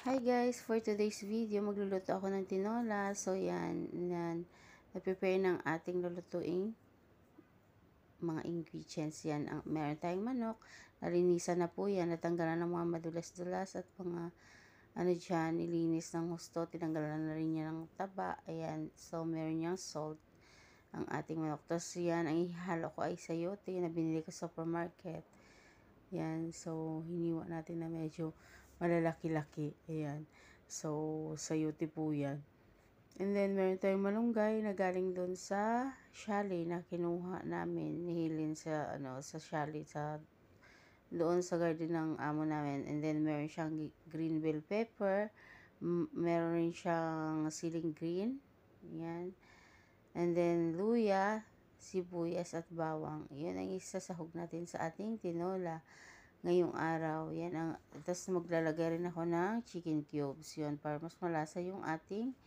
Hi guys! For today's video, magluluto ako ng tinola. So yan, na-prepare ng ating lulutuing mga ingredients yan. Meron tayong manok, nalinisan na po yan, natanggalan ng mga madulas-dulas at mga ano dyan, nilinis ng husto, tinanggalan na rin niya ng taba. Ayan, so meron niyang salt ang ating manok. Tapos yan, ang ihalo ko ay sayote na binili ko sa supermarket. Yan, so hiniwa natin na medyo malalaki-laki. Ayan. So, sayote po yan. And then, meron tayong malunggay na galing doon sa chalet na kinuha namin. Nihilin sa, sa chalet, doon sa garden ng amo namin. And then, meron siyang green bell pepper. Meron rin siyang siling green. Yan. And then, luya, sibuyas at bawang. Yan ang isasahog natin sa ating tinola ngayong araw. Yan tapos maglalagay rin ako ng chicken cubes. Yun, para mas malasa yung ating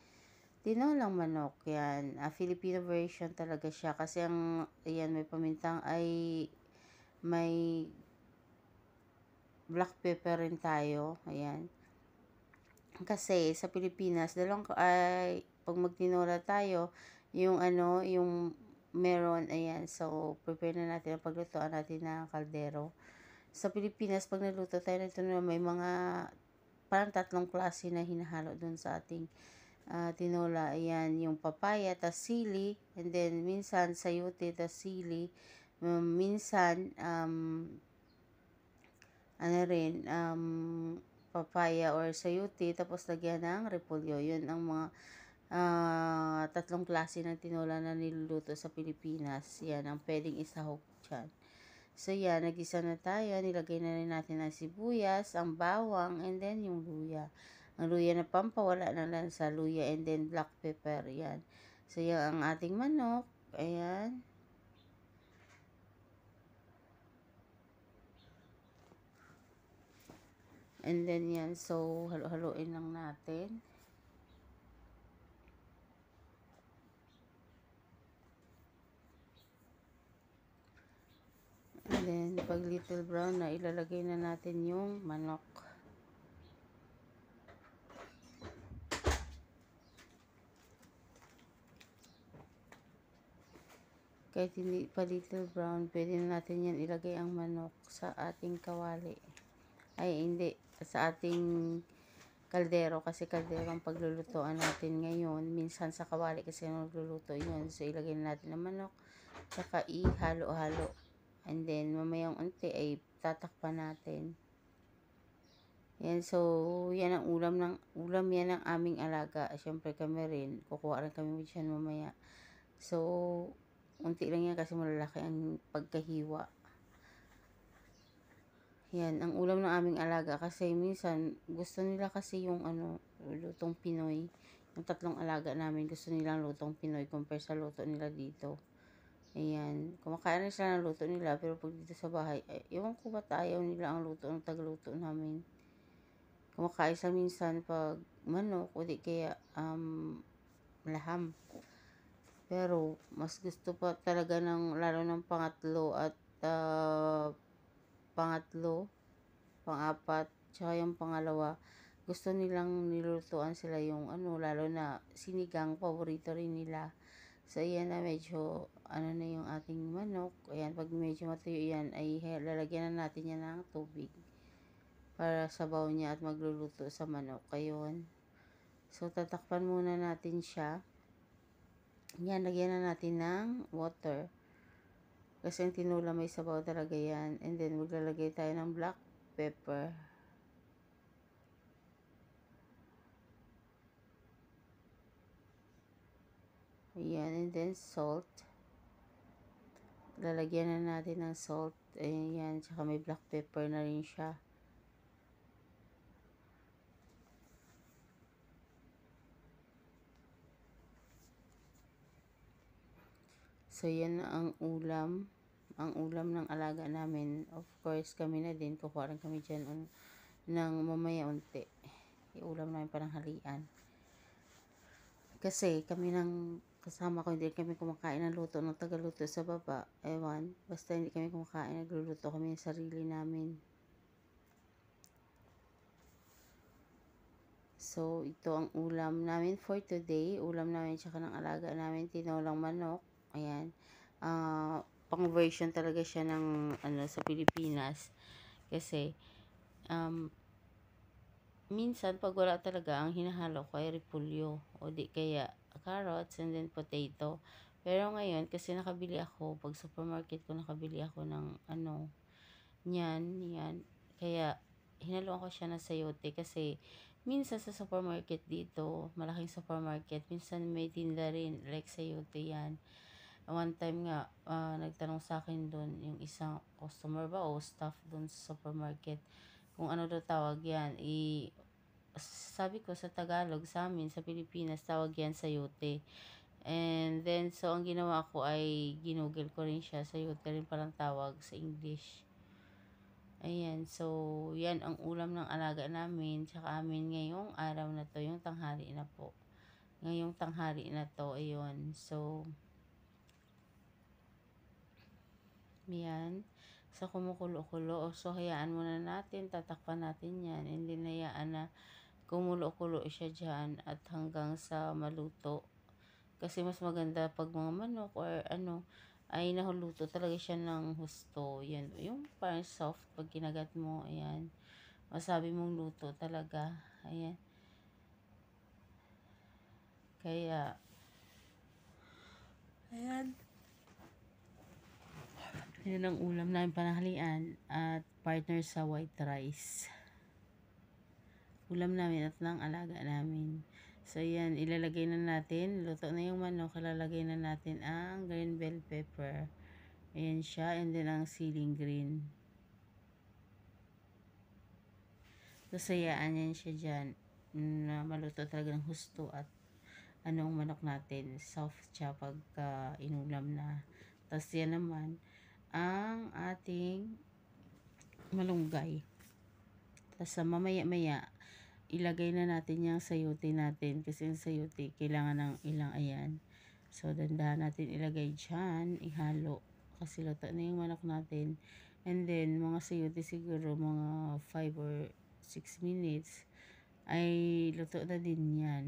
tinolang manok. Yan, Filipino version talaga siya. Kasi ayan, may pamintang may black pepper rin tayo. Ayan. Kasi sa Pilipinas, pag magtinola tayo, yung meron, ayan, so prepare na natin ang paglutuan natin ng kaldero. Sa Pilipinas, pag nagluto tayo nito na may mga parang tatlong klase na hinahalo dun sa ating tinola. Ayan, yung papaya, tas sili, and then minsan sayote, tas sili. Minsan, papaya or sayote, tapos lagyan ng repolyo. Yun ang mga tatlong klase ng tinola na niluluto sa Pilipinas. Yan ang pwedeng isahog dyan. So yan, nagisa na tayo. Nilagay na rin natin ang sibuyas, ang bawang, and then yung luya. Ang luya na pampawala ng lansa, luya, and then black pepper. Yan. So yan ang ating manok. Ayan. And then yan, so halo-haloin lang natin. And then, pag little brown na, ilalagay na natin yung manok. Kahit hindi pa little brown, pwede na natin yan ilagay ang manok sa ating kawali. Ay, hindi. Sa ating kaldero, kasi kaldero ang paglulutuan natin ngayon. Minsan sa kawali kasi nagluluto yun. So, ilagay na natin ang manok. Saka ihalo-halo. And then, mamayang unti ay tatakpan natin. Yan, so, yan ang ulam yan ng aming alaga. Siyempre kami rin, kukuha rin kami dyan mamaya. So, unti lang yan kasi malalaki ang pagkahiwa. Yan, ang ulam ng aming alaga kasi minsan gusto nila kasi yung lutong Pinoy. Yung tatlong alaga namin gusto nilang lutong Pinoy compare sa luto nila dito. Ayan, kumakain rin sila ng luto nila pero pag dito sa bahay, ewan ko ba't ayaw nila ang luto ng tagaluto namin. Kumakain sa minsan pag manok o di kaya laham. Pero mas gusto pa talaga lalo ng pangatlo at pang-apat, tsaka yung pangalawa, gusto nilang nilutuan sila yung lalo na sinigang, paborito rin nila. So, ayan na medyo, na yung ating manok. Ayan, pag medyo matuyo yan, ay lalagyan na natin yan ng tubig para sabaw niya at magluluto sa manok. Ayun. So, tatakpan muna natin siya. Yan, lagyan na natin ng water. Kasi yung tinula may sabaw talaga yan. And then, maglalagay tayo ng black pepper. Ayan, and then salt. Lalagyan na natin ng salt. Ayan, tsaka may black pepper na rin siya. So, yan ang ulam. Ang ulam ng alaga namin. Of course, kami na din. Kukuha rin kami dyan ng mamaya unti. Iulam namin pananghalian. Kasi kami ng kasama ko, hindi kami kumakain ng luto ng tagaluto sa baba. Ewan, basta hindi kami kumakain, nagluluto kami ng sarili namin. So, ito ang ulam namin for today. Ulam namin tsaka ng alaga namin, tinolang manok. Ayan. Pang version talaga siya ng sa Pilipinas. Kasi, minsan pag wala talaga, ang hinahalo ko ay repolyo. O di kaya carrots and then potato. Pero ngayon, kasi nakabili ako, pag supermarket ko nakabili ako ng yan. Kaya, hinaluan ko siya ng sayote kasi minsan sa supermarket dito, malaking supermarket, minsan may tinda rin like sayote yan. One time nga, nagtanong sa akin doon yung isang customer ba o staff doon sa supermarket kung ano daw tawag yan. Sabi ko sa Tagalog, sa amin, sa Pilipinas, tawag yan sayote. And then, so ang ginawa ko ay ginugol ko rin siya. Sayote rin palang tawag sa English. Ayan, so yan ang ulam ng alaga namin, tsaka amin ngayong araw na to, yung tanghali na po. Ngayong tanghali na to, ayun. So, yan. So, kumukulo-kulo. So, hayaan muna natin, tatakpan natin yan. And then, hayaan na kumulo-kulo siya dyan at hanggang sa maluto. Kasi mas maganda pag mga manok or ay nahuluto talaga siya ng husto. Yan, yung parang soft pag kinagat mo, ayan. Masabi mong luto talaga. Ayan. Kaya, ayan. Yan ang ulam namin panahalian at partner sa white rice. Ulam namin at ng alaga namin. So, yan. Ilalagay na natin. Luto na yung manok. Ilalagay na natin ang green bell pepper. Ayan siya. And then, ang ceiling green. Sasayaan yan siya dyan. Na maluto talaga ng husto at anong manok natin. Soft siya pagka inulam na. Tapos yan naman ang ating malunggay. Tapos mamaya-maya ilagay na natin yung sayote natin kasi yung sayote kailangan ng ilang ayan. So, dandahan natin ilagay dyan, ihalo. Kasi luto na yung manok natin. And then, mga sayote siguro mga 5 or 6 minutes ay luto na din yan.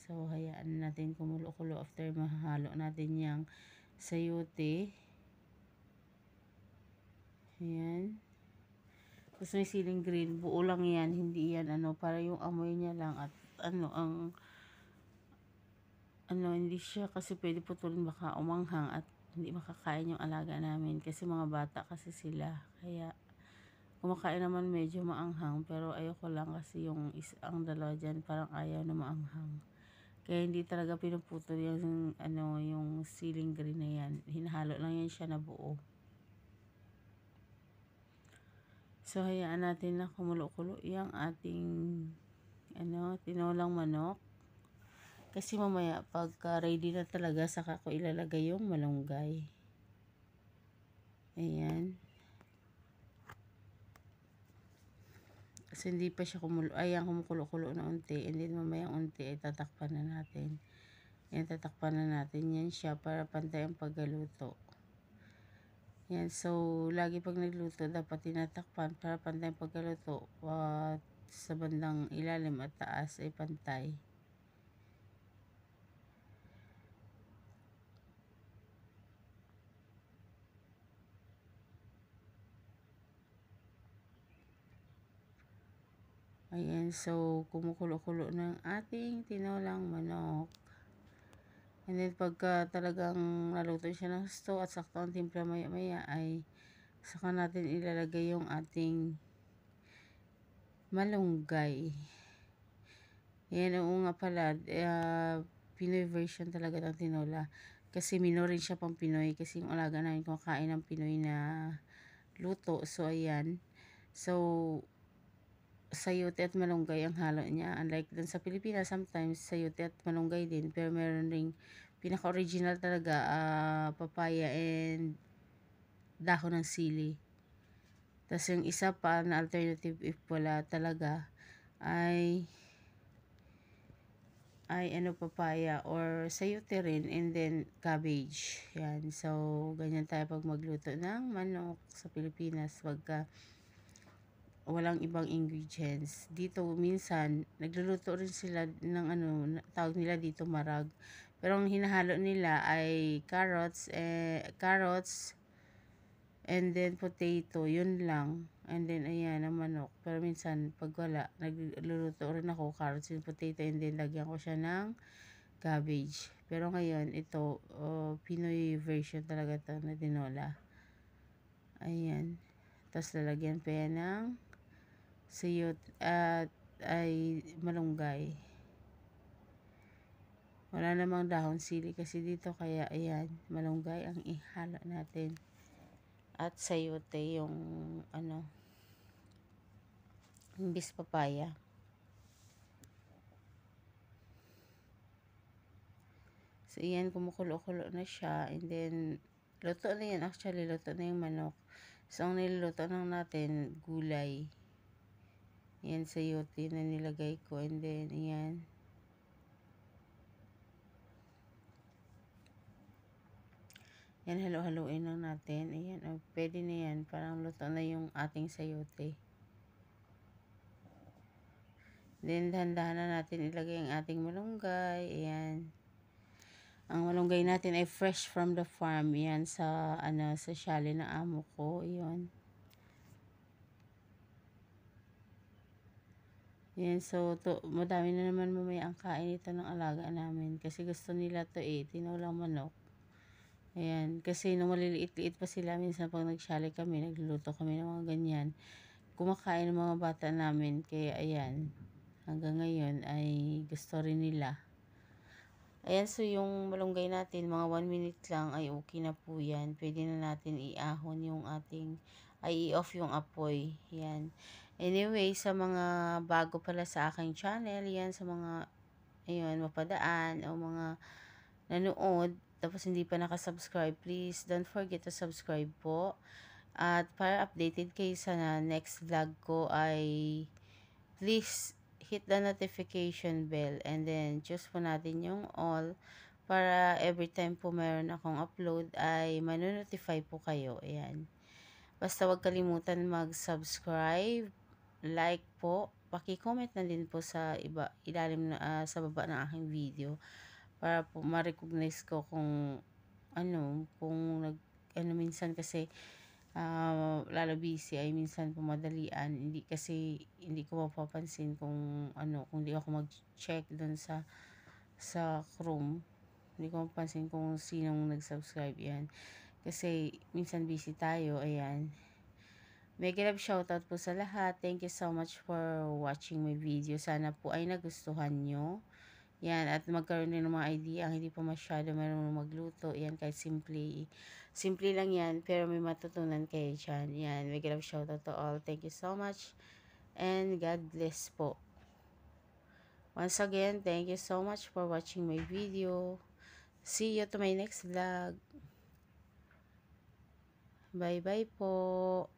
So, hayaan natin kumulo-kulo after mahalo natin yung sayote. Ayan. Tapos may ceiling green, buo lang yan, hindi yan para yung amoy niya lang at hindi siya kasi pwede putulin baka umanghang at hindi makakain yung alaga namin kasi mga bata kasi sila. Kaya kumakain naman medyo maanghang pero ayoko lang kasi ang dalawa dyan parang ayaw na maanghang. Kaya hindi talaga pinuputol yung yung ceiling green na yan. Hinahalo lang yan siya na buo. So, hayaan natin na kumulo-kulo yung ating tinolang manok. Kasi mamaya, pagka ready na talaga, saka ko ilalagay yung malunggay. Ayan. Kasi hindi pa siya kumukulo-kulo na unti. And then mamaya unti ay tatakpan na natin. Ayan, tatakpan na natin yan siya para pantay ang paggaluto. Yan, so, lagi pag nagluto, dapat tinatakpan para pantay ang pagkaluto. Sa bandang ilalim at taas ay pantay. Ayan, so, kumukulo-kulo ng ating tinolang manok. And then, pagka talagang naluto siya ng gusto at sakto ang timpla maya-maya ay saka natin ilalagay yung ating malunggay. Ayan, oo nga pala, Pinoy version talaga ng tinola. Kasi mino rin siya pang Pinoy kasi yung alaga namin kumakain ng Pinoy na luto. So, ayan. So, sayote at malunggay ang halo niya. Unlike dun sa Pilipinas, sometimes sayote at malunggay din. Pero meron ring pinaka-original talaga, papaya and dahon ng sili. Tapos yung isa pa na alternative if wala talaga ay papaya or sayote rin and then cabbage. Yan. So, ganyan tayo pag magluto ng manok sa Pilipinas. Pagka walang ibang ingredients. Dito minsan nagluluto rin sila ng tawag nila dito marag. Pero ang hinahalo nila ay carrots and then potato, yun lang. And then ayan ang manok. Pero minsan pag wala, nagluluto rin ako carrots and potato and then lagyan ko siya ng cabbage. Pero ngayon ito, Pinoy version talaga to na tinola. Ayan. Tapos lalagyan pa yan ng sayot at ay malunggay. Wala namang dahon sili kasi dito, kaya ayan, malunggay ang ihalo natin. At sayote yung imbis papaya. So ayan, kumukulo-kulo na siya and then luto na yan, actually luto na yung manok. So ang niluluto lang natin gulay. Yan sayote na nilagay ko and then ayan. Yan, halo-haloin lang natin. Ayan, pwede na yan. Parang luto na yung ating sayote. Then, dahan-dahan na natin ilagay ang ating malunggay. Ayan. Ang malunggay natin ay fresh from the farm. Ayan, sa shali na amo ko. Ayan. Ayan, so, madami na naman mamaya ang kain ito ng alaga namin. Kasi gusto nila to tinolang manok. Ayan, kasi nung maliliit-liit pa sila, minsan pag nagsyali kami, nagluluto kami ng mga ganyan. Kumakain ng mga bata namin, kaya ayan, hanggang ngayon ay gusto rin nila. Ayan, so yung malunggay natin, mga 1 minute lang ay okay na po yan. Pwede na natin i-ahon yung i-off yung apoy. Ayan. Anyway, sa mga bago pala sa aking channel, yan, sa mga, ayun, mapadaan o mga nanood, tapos hindi pa nakasubscribe, please don't forget to subscribe po. At para updated kayo sa next vlog ko ay please hit the notification bell and then choose po natin yung all para every time po meron akong upload ay manonotify po kayo. Ayan. Basta wag kalimutan mag-subscribe, like po, paki-comment na din po sa ilalim na sa baba ng aking video para po ma-recognize ko kung minsan kasi lalo busy ay minsan pumadalian, hindi ko mapapansin kung kung hindi ako mag-check doon sa Chrome, hindi ko mapapansin kung sinong nag-subscribe yan kasi minsan busy tayo. Ayan, mega love shoutout po sa lahat. Thank you so much for watching my video. Sana po ay nagustuhan nyo. Yan, at magkaroon din ng mga idea ang hindi pa masyado marunong magluto. Yan, kahit simple lang yan, pero may matutunan kayo dyan. Yan, mega love shoutout to all. Thank you so much and God bless po. Once again, thank you so much for watching my video. See you to my next vlog. Bye bye po.